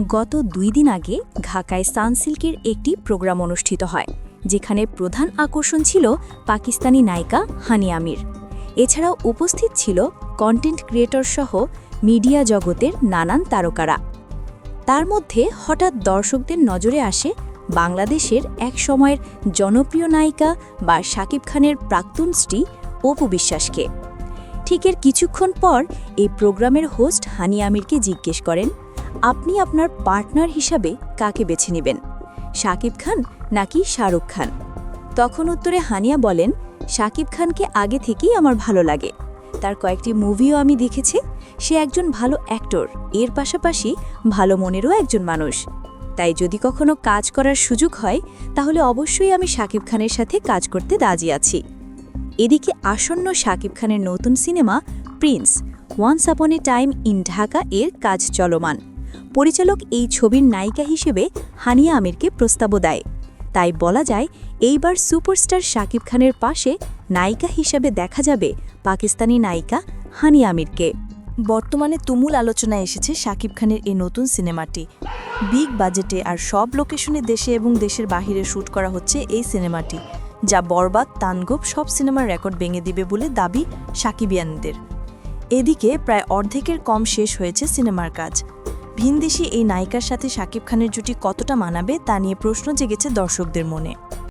গত 2 দিন আগে ঢাকায় সানসিল্কের একটি প্রোগ্রাম অনুষ্ঠিত হয়, যেখানে প্রধান আকর্ষণ ছিল পাকিস্তানি নায়িকা হানিয়া আমির। এছাড়াও উপস্থিত ছিল কন্টেন্ট ক্রিয়েটর সহ মিডিয়া জগতের নানান তারকারা। তার মধ্যে হঠাৎ দর্শকদের নজরে আসে বাংলাদেশের এক সময়ের জনপ্রিয় নায়িকা বা শাকিব খানের প্রাক্তন স্ত্রী অপু বিশ্বাসকে। ঠিক এর কিছুক্ষণ পর এই প্রোগ্রামের হোস্ট হানিয়া আমিরকে জিজ্ঞেস করেন, আপনি আপনার পার্টনার হিসাবে কাকে বেছে নেবেন, শাকিব খান নাকি শাহরুখ খান? তখন উত্তরে হানিয়া বলেন, শাকিব খানকে আগে থেকেই আমার ভালো লাগে, তার কয়েকটি মুভিও আমি দেখেছি। সে একজন ভালো অ্যাক্টর, এর পাশাপাশি ভালো মনেরও একজন মানুষ। তাই যদি কখনো কাজ করার সুযোগ হয় তাহলে অবশ্যই আমি শাকিব খানের সাথে কাজ করতে রাজি আছি। এদিকে আসন্ন শাকিব খানের নতুন cinema Prince once upon A time in Dhaka এর কাজ চলমান। পরিচালক এই ছবির নায়িকা হিসেবে হানিয়া আমিরকে প্রস্তাবও দেয়। তাই বলা যায় এইবার সুপারস্টার শাকিব খানের পাশে নায়িকা হিসেবে দেখা যাবে পাকিস্তানি নায়িকা হানিয়া আমিরকে। বর্তমানে তুমুল আলোচনায় এসেছে শাকিব খানের এই নতুন সিনেমাটি। বিগ বাজেটে আর সব লোকেশনে দেশে এবং দেশের বাহিরে শ্যুট করা হচ্ছে এই সিনেমাটি, যা বরবাদ, তাণ্ডব সব সিনেমার রেকর্ড ভেঙে দিবে বলে দাবি শাকিবিয়ানদের। এদিকে প্রায় অর্ধেকের কম শেষ হয়েছে সিনেমার কাজ। ভিনদেশি এই নায়িকার সাথে শাকিব খানের জুটি কতটা মানাবে তা নিয়ে প্রশ্ন জেগেছে দর্শকদের মনে।